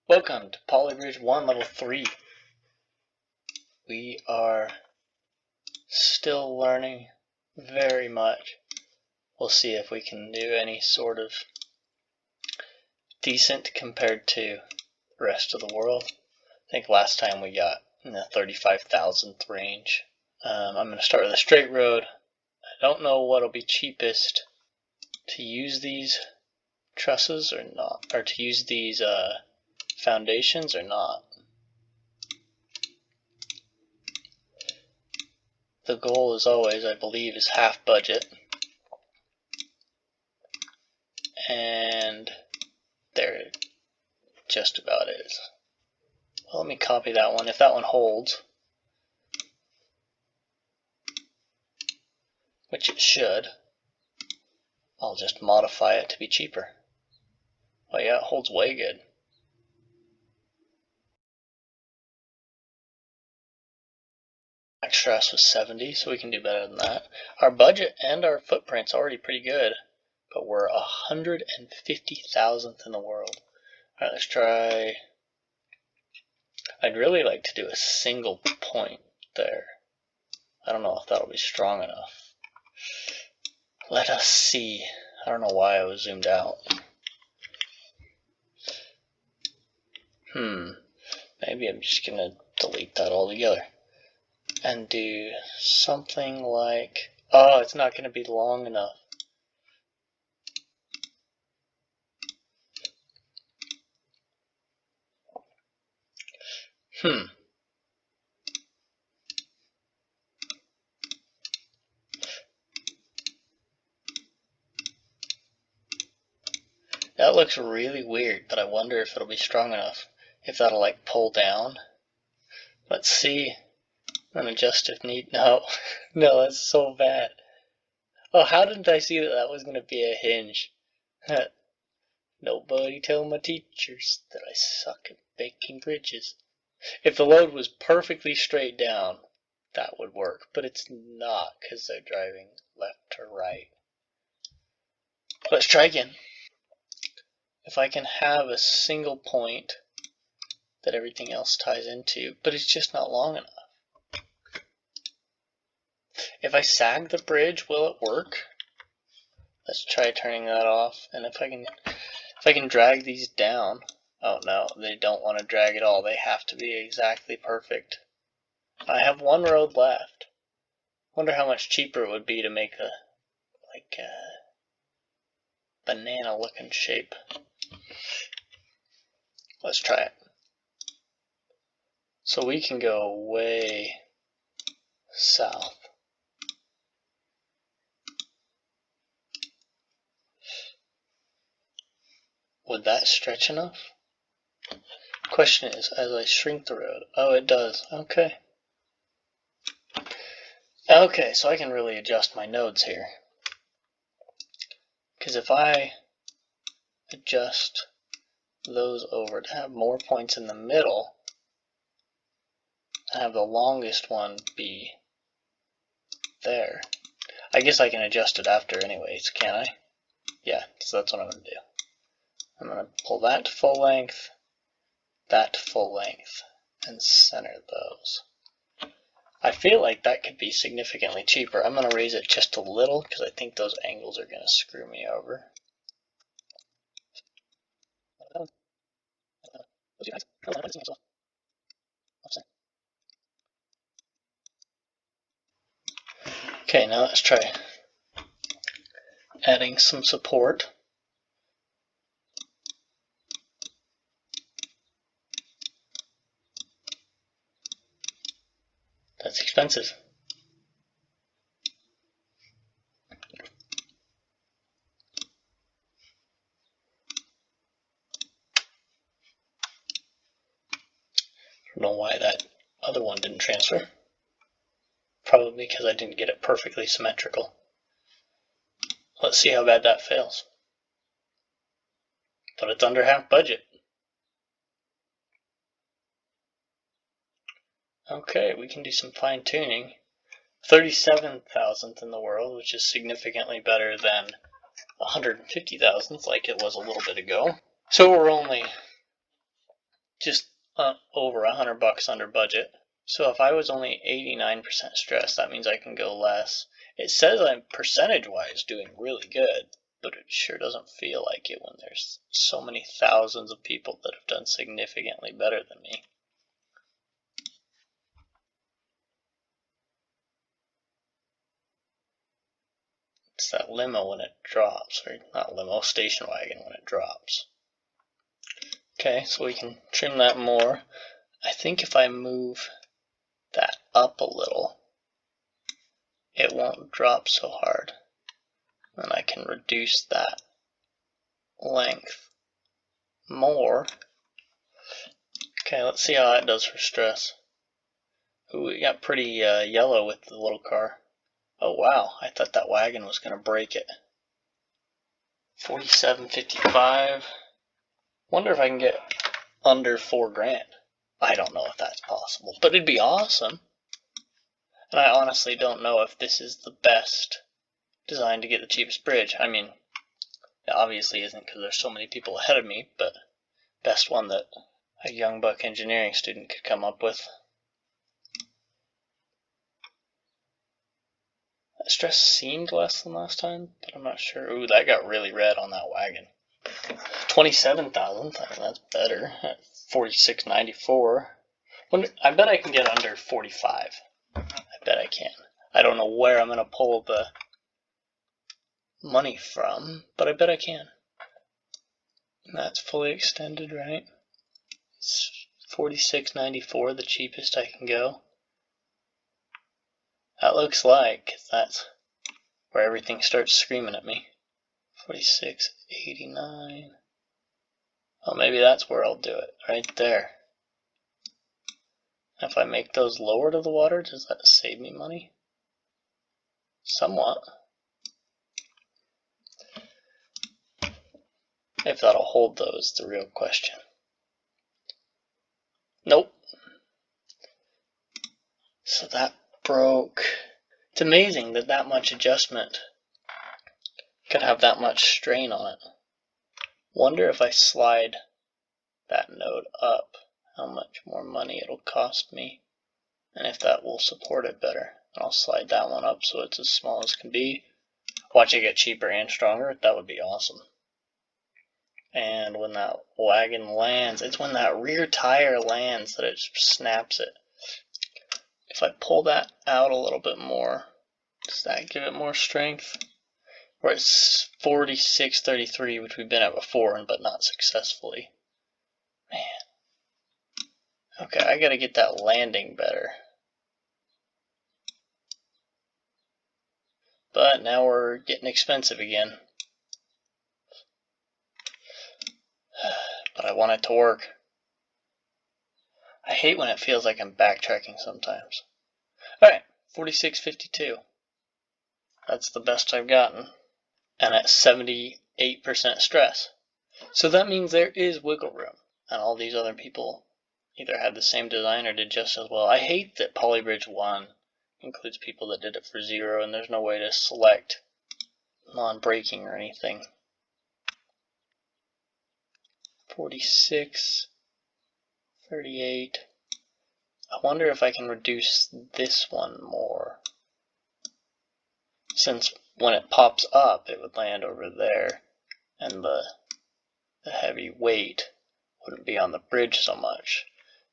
Welcome to Polybridge 1 Level 3. We are still learning very much. We'll see if we can do any sort of decent compared to the rest of the world. I think last time we got in the 35,000th range. I'm going to start with a straight road. I don't know what'll be cheapest, to use these trusses or not, or to use these foundations or not. The goal, as always, I believe, is half budget. And there it just about is. Well, let me copy that one. If that one holds, which it should, I'll just modify it to be cheaper. Oh yeah, it holds way good. Max stress was 70, so we can do better than that. Our budget and our footprint's already pretty good, but we're 150,000th in the world. Alright, let's try. I'd really like to do a single point there. I don't know if that'll be strong enough. Let us see. I don't know why I was zoomed out. Maybe I'm just gonna delete that altogether and do something like, oh, it's not gonna be long enough. That looks really weird, but I wonder if it'll be strong enough. If that'll like pull down. Let's see. And adjust if need. No, no, that's so bad. Oh, how didn't I see that that was going to be a hinge? Nobody tell my teachers that I suck at making bridges. If the load was perfectly straight down, that would work, but it's not because they're driving left to right. Let's try again. If I can have a single point that everything else ties into, but it's just not long enough. If I sag the bridge, will it work? Let's try turning that off. And if I can drag these down. Oh no, they don't want to drag at all. They have to be exactly perfect. I have one road left. Wonder how much cheaper it would be to make a banana looking shape. Let's try it. So we can go way south. Would that stretch enough? Question is, as I shrink the road, oh, it does. Okay. Okay, so I can really adjust my nodes here. Because if I adjust those over to have more points in the middle, and have the longest one be there, I guess I can adjust it after anyways, can I? Yeah, so that's what I'm going to do. I'm going to pull that to full length, that to full length, and center those. I feel like that could be significantly cheaper. I'm going to raise it just a little because I think those angles are going to screw me over. Okay, now let's try adding some support. That's expensive. I don't know why that other one didn't transfer. Probably because I didn't get it perfectly symmetrical. Let's see how bad that fails. But it's under half budget. Okay, we can do some fine tuning. 37,000th in the world, which is significantly better than 150,000th like it was a little bit ago. So we're only just over $100 under budget. So if I was only 89% stress, that means I can go less. It says I'm percentage-wise doing really good, but it sure doesn't feel like it when there's so many thousands of people that have done significantly better than me. It's that limo when it drops, or not limo, station wagon when it drops. Okay, so we can trim that more. I think if I move that up a little, it won't drop so hard. Then I can reduce that length more. Okay, let's see how that does for stress. Ooh, it got pretty yellow with the little car. Oh wow, I thought that wagon was going to break it. 47.55. Wonder if I can get under $4,000. I don't know if that's possible, but it'd be awesome. And I honestly don't know if this is the best design to get the cheapest bridge. I mean, it obviously isn't because there's so many people ahead of me, but best one that a young buck engineering student could come up with. That stress seemed less than last time, but I'm not sure. Ooh, that got really red on that wagon. 27,000, that's better. At 46.94. I bet I can get under 45. I bet I can. I don't know where I'm going to pull the money from, but I bet I can. And that's fully extended, right? It's 46.94, the cheapest I can go. That looks like that's where everything starts screaming at me. 46.89. Oh, maybe that's where I'll do it, right there. If I make those lower to the water, does that save me money? Somewhat. If that'll hold though is the real question. Nope. So that broke. It's amazing that that much adjustment could have that much strain on it. Wonder if I slide that node up, how much more money it'll cost me, and if that will support it better. I'll slide that one up so it's as small as can be. Watch it get cheaper and stronger. That would be awesome. And when that wagon lands, it's when that rear tire lands that it snaps it. If I pull that out a little bit more, does that give it more strength? Or it's 46.33, which we've been at before, but not successfully. Man. Okay, I gotta get that landing better. But now we're getting expensive again. But I want it to work. I hate when it feels like I'm backtracking sometimes. Alright, 46.52. That's the best I've gotten. And at 78% stress. So that means there is wiggle room. And all these other people either had the same design or did just as well. I hate that Polybridge 1 includes people that did it for 0 and there's no way to select non-braking or anything. 46, 38. I wonder if I can reduce this one more. Since when it pops up, it would land over there, and the heavy weight wouldn't be on the bridge so much.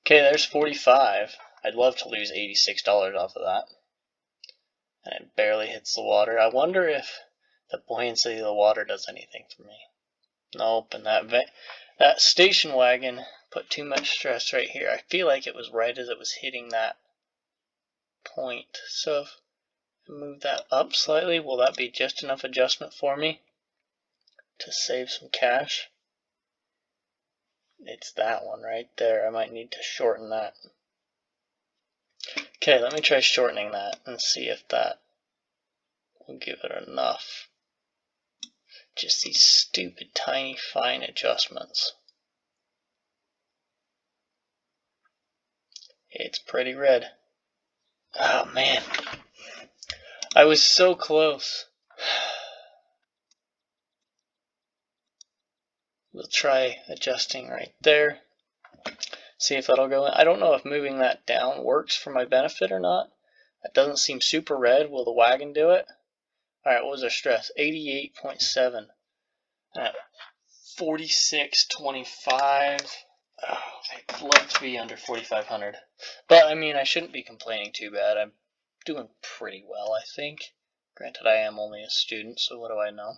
Okay, there's 45. I'd love to lose $86 off of that. And it barely hits the water. I wonder if the buoyancy of the water does anything for me. Nope, and that station wagon put too much stress right here. I feel like it was right as it was hitting that point. So if I move that up slightly, will that be just enough adjustment for me to save some cash? It's that one right there. I might need to shorten that. Okay, let me try shortening that and see if that will give it enough. Just these stupid, tiny, fine adjustments. It's pretty red. Oh man, I was so close. We'll try adjusting right there. See if that'll go in. I don't know if moving that down works for my benefit or not. That doesn't seem super red. Will the wagon do it? Alright, what was our stress? 88.7. At 46.25. Oh, I'd love to be under 4,500. But, I mean, I shouldn't be complaining too bad. I'm doing pretty well, I think. Granted, I am only a student, so what do I know?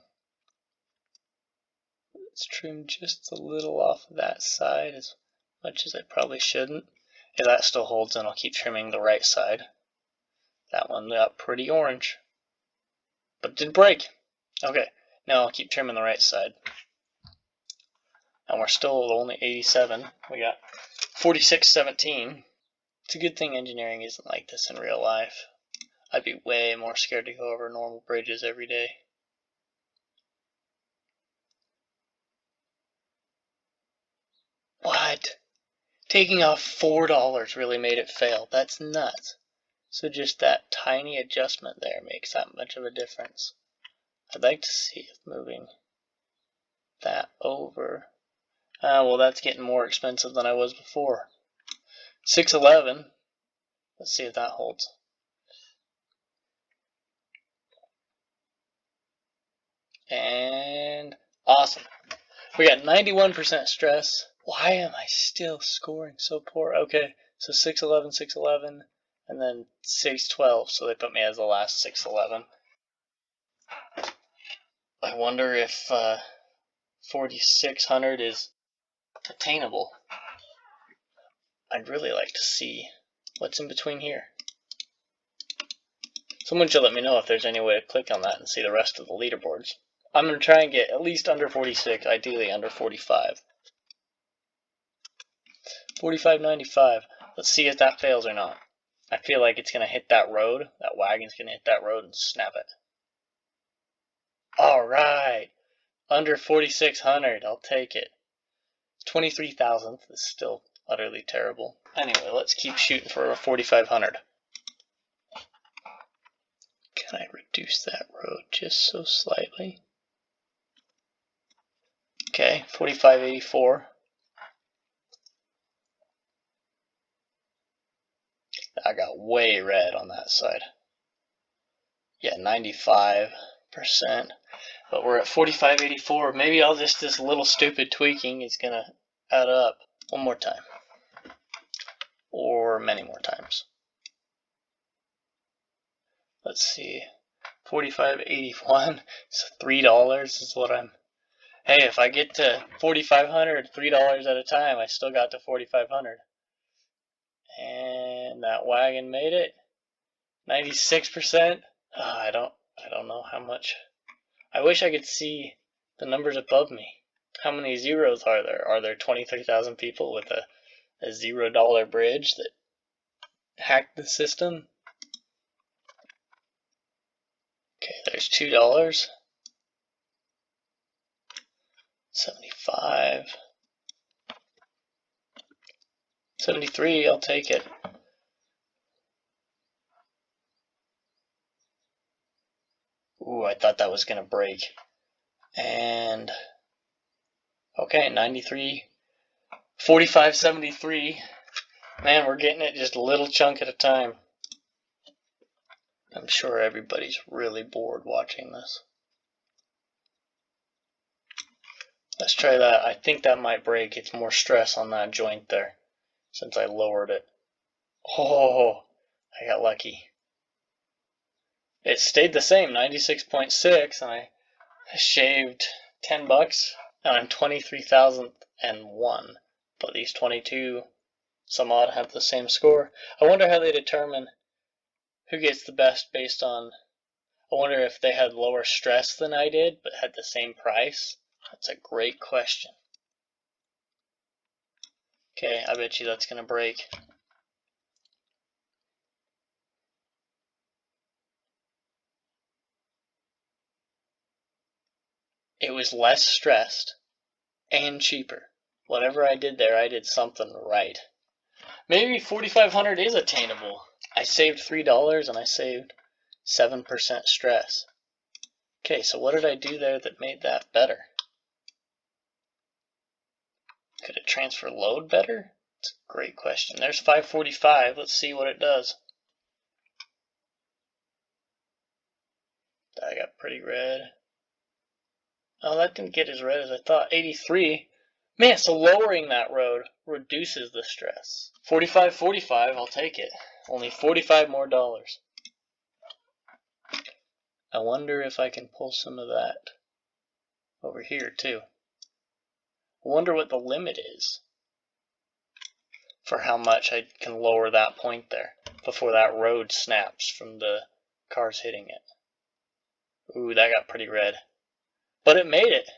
Let's trim just a little off of that side, as much as I probably shouldn't. If that still holds, then I'll keep trimming the right side. That one got pretty orange. But it didn't break. Okay, now I'll keep trimming the right side. And we're still only 87. We got 46.17. It's a good thing engineering isn't like this in real life. I'd be way more scared to go over normal bridges every day. What? Taking off $4 really made it fail. That's nuts. So just that tiny adjustment there makes that much of a difference. I'd like to see if moving that over. Well, that's getting more expensive than I was before. 611. Let's see if that holds. And awesome. We got 91% stress. Why am I still scoring so poor? Okay, so 611, 611, and then 612. So they put me as the last 611. I wonder if 4,600 is attainable. I'd really like to see what's in between here. Someone should let me know if there's any way to click on that and see the rest of the leaderboards. I'm going to try and get at least under 46, ideally under 45. 45.95. Let's see if that fails or not. I feel like it's going to hit that road. That wagon's going to hit that road and snap it. Alright! Under 4,600. I'll take it. 23,000th is still utterly terrible. Anyway, let's keep shooting for a 4,500. Can I reduce that road just so slightly? Okay, 45.84. I got way red on that side. Yeah, 95%. But we're at 45.84. Maybe all this little stupid tweaking is going to add up one more time. Or many more times. Let's see. 45.81. So $3 is what I'm... Hey, if I get to 4,500, $3 at a time, I still got to 4,500. And that wagon made it. 96%. I don't know how much. I wish I could see the numbers above me. How many zeros are there? Are there 23,000 people with a $0 bridge that hacked the system? Okay, there's $2. 75. 73, I'll take it. Ooh, I thought that was going to break. And, okay, 93. 45.73. Man, we're getting it just a little chunk at a time. I'm sure everybody's really bored watching this. Let's try that. I think that might break. It's more stress on that joint there since I lowered it. Oh, I got lucky. It stayed the same, 96.6, and I shaved $10, and I'm 23,001. But these 22 some odd have the same score. I wonder how they determine who gets the best based on... I wonder if they had lower stress than I did, but had the same price. That's a great question. Okay, I bet you that's going to break. It was less stressed and cheaper. Whatever I did there, I did something right. Maybe 4,500 is attainable. I saved $3 and I saved 7% stress. Okay, so what did I do there that made that better? Could it transfer load better? That's a great question. There's 545. Let's see what it does. That got pretty red. Oh, that didn't get as red as I thought. 83. Man, so lowering that road reduces the stress. 45.45, I'll take it. Only $45 more. I wonder if I can pull some of that over here too. I wonder what the limit is for how much I can lower that point there before that road snaps from the cars hitting it. Ooh, that got pretty red. But it made it.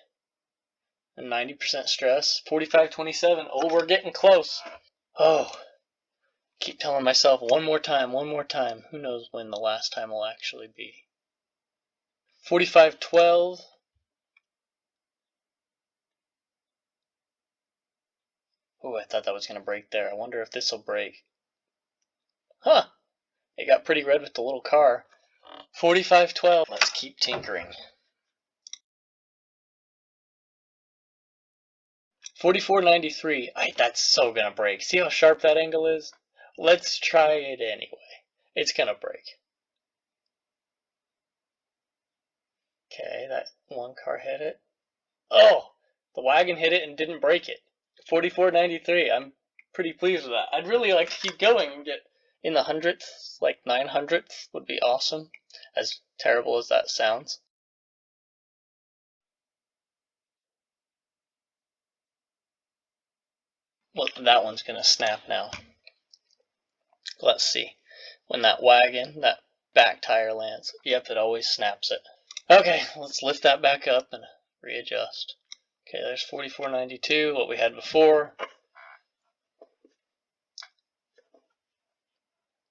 And 90% stress. 45.27. Oh, we're getting close. Oh, keep telling myself one more time, one more time. Who knows when the last time will actually be. 45.12. Oh, I thought that was going to break there. I wonder if this will break. Huh. It got pretty red with the little car. 45.12. Let's keep tinkering. 44.93. That's so going to break. See how sharp that angle is? Let's try it anyway. It's going to break. Okay, that one car hit it. Oh, the wagon hit it and didn't break it. 44.93. I'm pretty pleased with that. I'd really like to keep going and get in the hundredths, like 900ths would be awesome, as terrible as that sounds. Well, that one's going to snap now. Let's see. When that wagon, that back tire lands, yep, it always snaps it. Okay, let's lift that back up and readjust. Okay, there's 44.92, what we had before.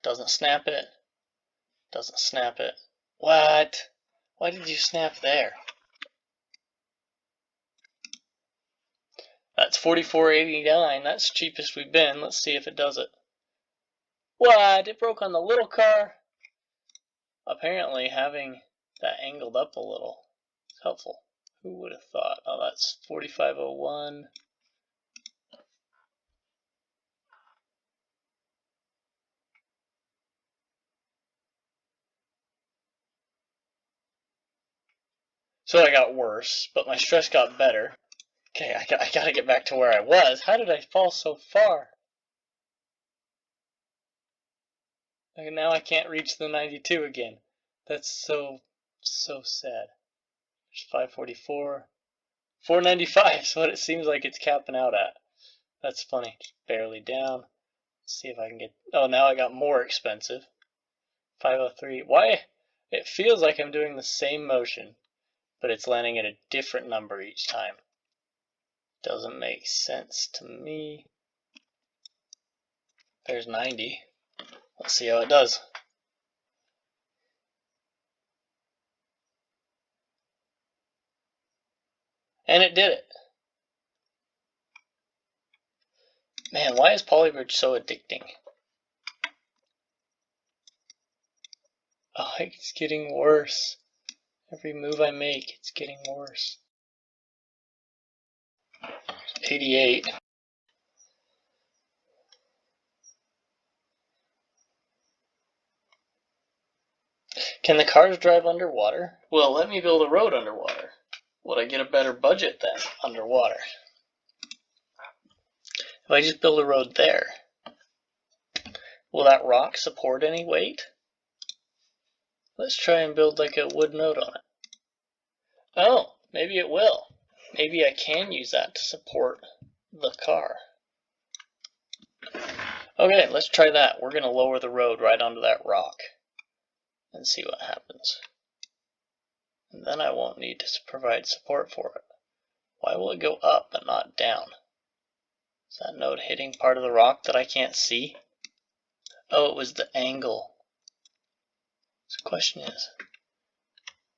Doesn't snap it. Doesn't snap it. What? Why did you snap there? That's 44.89. That's the cheapest we've been. Let's see if it does it. What? It broke on the little car? Apparently having that angled up a little is helpful. Who would have thought? Oh, that's 45.01. So I got worse, but my stress got better. Okay, I gotta get back to where I was. How did I fall so far? And now I can't reach the 92 again. That's so sad. There's 544. 495 is what it seems like it's capping out at. That's funny. Just barely down. Let's see if I can get... Oh, now I got more expensive. 503. Why? It feels like I'm doing the same motion, but it's landing at a different number each time. Doesn't make sense to me. There's 90. Let's see how it does. And it did it. Man, why is Polybridge so addicting? Oh, it's getting worse. Every move I make, it's getting worse. 88. Can the cars drive underwater? Well, let me build a road underwater. Would I get a better budget then, underwater? If I just build a road there, will that rock support any weight? Let's try and build like a wood node on it. Oh, maybe it will. Maybe I can use that to support the car. Okay, let's try that. We're going to lower the road right onto that rock and see what happens. And then I won't need to provide support for it. Why will it go up but not down? Is that node hitting part of the rock that I can't see? Oh, it was the angle. So the question is,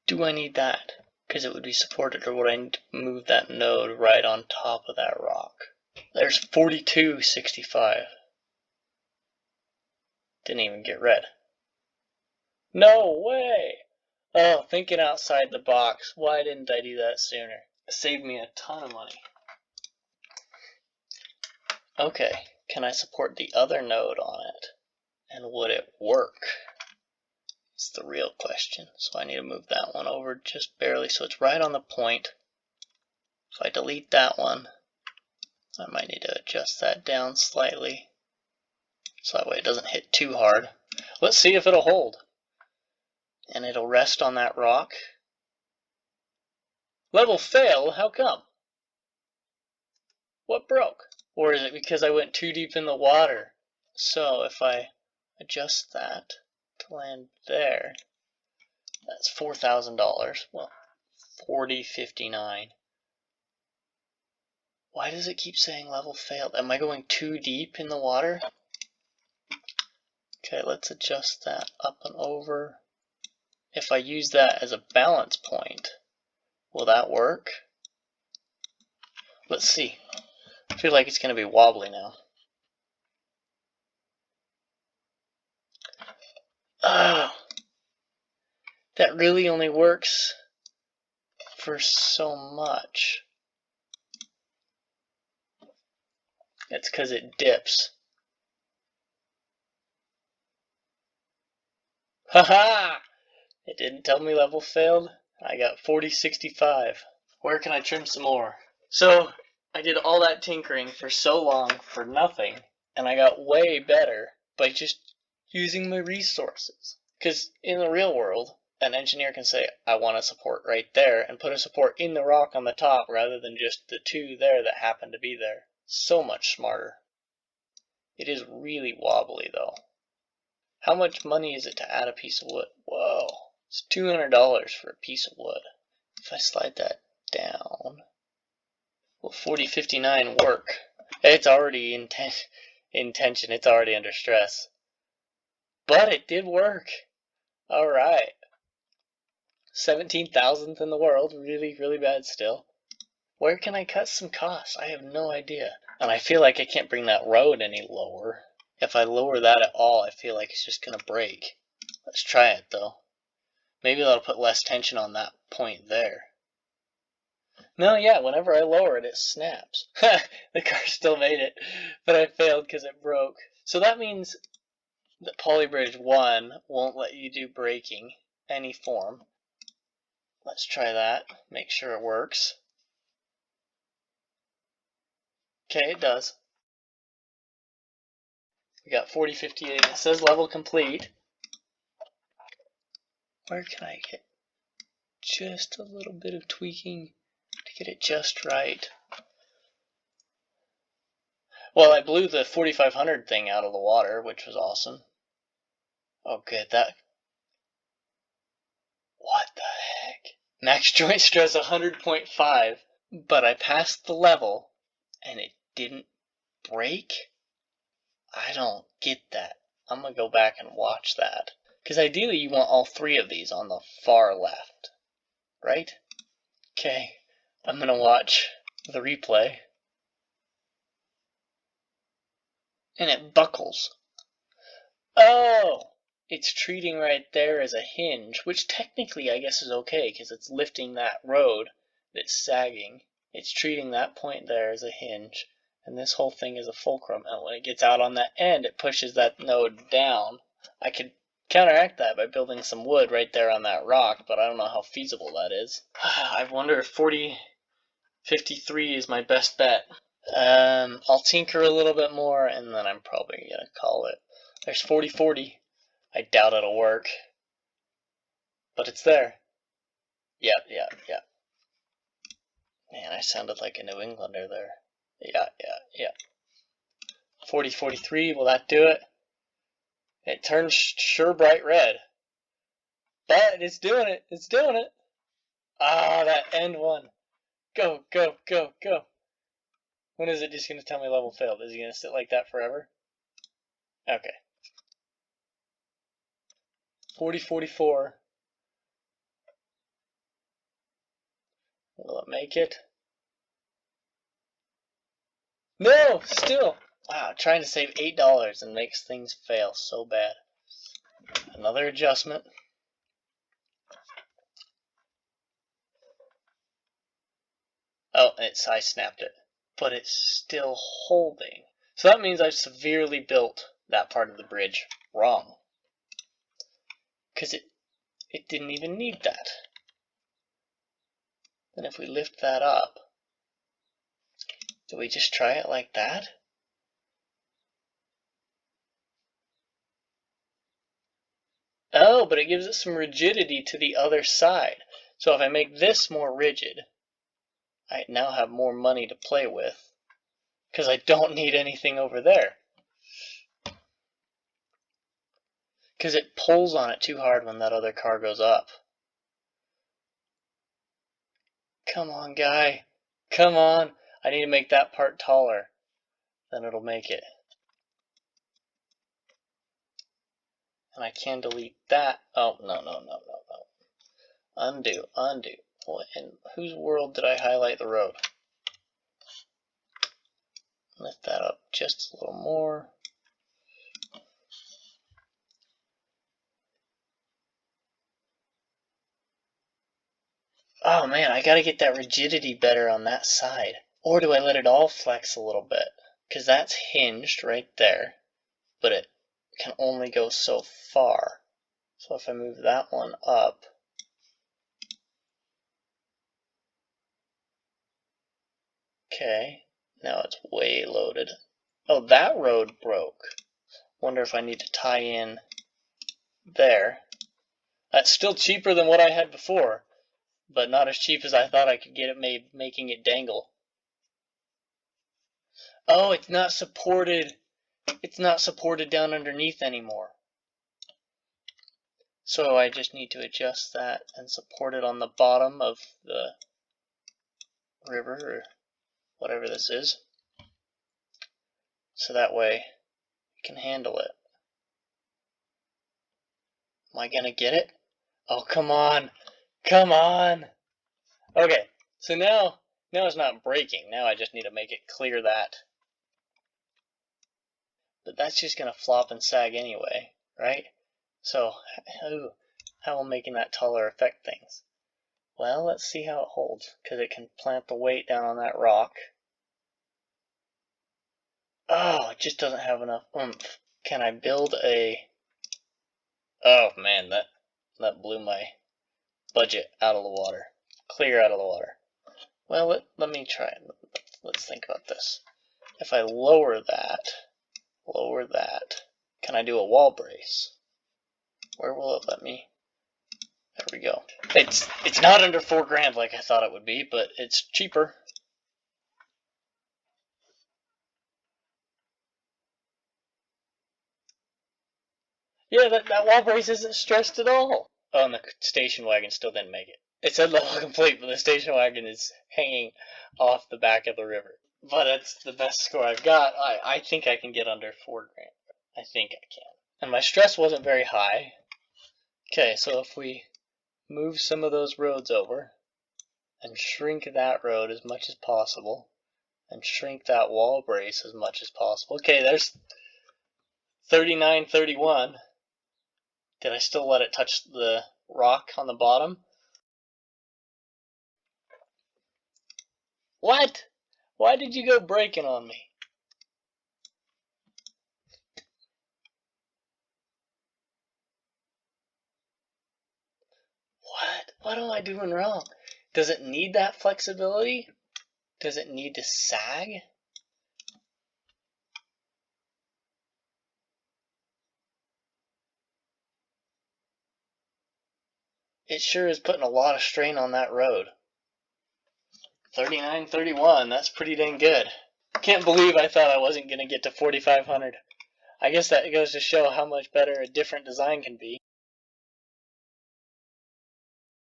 do I need that? Because it would be supported, or would I need to move that node right on top of that rock? There's 42.65. Didn't even get red. No way! Oh, thinking outside the box. Why didn't I do that sooner? It saved me a ton of money. Okay, can I support the other node on it? And would it work? It's the real question. So I need to move that one over just barely so it's right on the point. If I delete that one, I might need to adjust that down slightly so that way it doesn't hit too hard. Let's see if it'll hold. And it'll rest on that rock. Level failed? How come? What broke? Or is it because I went too deep in the water? So if I adjust that to land there, that's $4,000. Well, $40.59. Why does it keep saying level failed? Am I going too deep in the water? Okay, let's adjust that up and over. If I use that as a balance point, will that work? Let's see. I feel like it's going to be wobbly now. Oh, that really only works for so much. It's because it dips. Haha! It didn't tell me level failed. I got 40.65. Where can I trim some more? So I did all that tinkering for so long for nothing, and I got way better by just using my resources. Because in the real world, an engineer can say, I want a support right there, and put a support in the rock on the top rather than just the two there that happen to be there. So much smarter. It is really wobbly though. How much money is it to add a piece of wood? Whoa, it's $200 for a piece of wood. If I slide that down, will 40.59 work? It's already in tension, it's already under stress. But it did work. Alright. 17,000th in the world, really, really bad still. Where can I cut some costs? I have no idea. And I feel like I can't bring that road any lower. If I lower that at all, I feel like it's just gonna break. Let's try it though. Maybe that'll put less tension on that point there. No, yeah, whenever I lower it, it snaps. The car still made it, but I failed because it broke. So that means that Polybridge 1 won't let you do braking any form. Let's try that, make sure it works. Okay, it does. We got 40.58. It says level complete. Where can I get just a little bit of tweaking to get it just right? Well, I blew the 4500 thing out of the water, which was awesome. Oh, good. What the heck? Max joint stress 100.5, but I passed the level and it didn't break? I don't get that. I'm gonna go back and watch that. Because ideally you want all three of these on the far left, right? Okay, I'm gonna watch the replay. And it buckles. Oh! It's treating right there as a hinge, which technically I guess is okay because it's lifting that road that's sagging. It's treating that point there as a hinge, and this whole thing is a fulcrum. And when it gets out on that end, it pushes that node down. I could counteract that by building some wood right there on that rock, but I don't know how feasible that is. I wonder if 40.53 is my best bet. I'll tinker a little bit more, and then I'm probably gonna call it. There's 40.40. I doubt it'll work, but it's there. Yeah. Man, I sounded like a New Englander there. Yeah. 40.43, will that do it? It turns sure bright red. But it's doing it. It's doing it. Ah, that end one. Go. When is it just going to tell me level failed? Is he going to sit like that forever? Okay. 40.44. Will it make it? No! Still! Wow, trying to save $8 and makes things fail so bad. Another adjustment. Oh, I snapped it. But it's still holding. So that means I've severely built that part of the bridge wrong. Because it didn't even need that. Then if we lift that up, do we just try it like that? Oh, but it gives it some rigidity to the other side. So if I make this more rigid, I now have more money to play with because I don't need anything over there. Because it pulls on it too hard when that other car goes up. Come on, guy. Come on. I need to make that part taller. Then it'll make it. And I can delete that. Oh, no. Undo. In whose world did I highlight the road? Lift that up just a little more. Oh man, I gotta get that rigidity better on that side. Or do I let it all flex a little bit? Because that's hinged right there, but it can only go so far. So if I move that one up, okay, now it's way loaded. Oh, that road broke. Wonder if I need to tie in there. That's still cheaper than what I had before, but not as cheap as I thought I could get it made, making it dangle. Oh, it's not supported. It's not supported down underneath anymore. So I just need to adjust that and support it on the bottom of the river or whatever this is. So that way it can handle it. Am I gonna get it? Oh, come on. Come on. Okay, so now it's not breaking. Now I just need to make it clear that. But that's just gonna flop and sag anyway, right? So how will making that taller affect things? Well, let's see how it holds, because it can plant the weight down on that rock. Oh, it just doesn't have enough oomph. Can I build a... Oh man, that blew my budget out of the water. Clear out of the water. Well, let me try it. Let's think about this. If I lower that, can I do a wall brace? Where will it let me? There we go. It's not under $4,000 like I thought it would be, but it's cheaper. Yeah, that wall brace isn't stressed at all. Oh, and the station wagon still didn't make it. It said level complete, but the station wagon is hanging off the back of the river. But it's the best score I've got. I think I can get under $4,000. I think I can. And my stress wasn't very high. Okay, so if we move some of those roads over and shrink that road as much as possible and shrink that wall brace as much as possible. Okay, there's 39.31. Did I still let it touch the rock on the bottom? What? Why did you go breaking on me? What am I doing wrong? Does it need that flexibility? Does it need to sag? It sure is putting a lot of strain on that road. 39.31, that's pretty dang good. Can't believe I thought I wasn't going to get to 4,500. I guess that goes to show how much better a different design can be.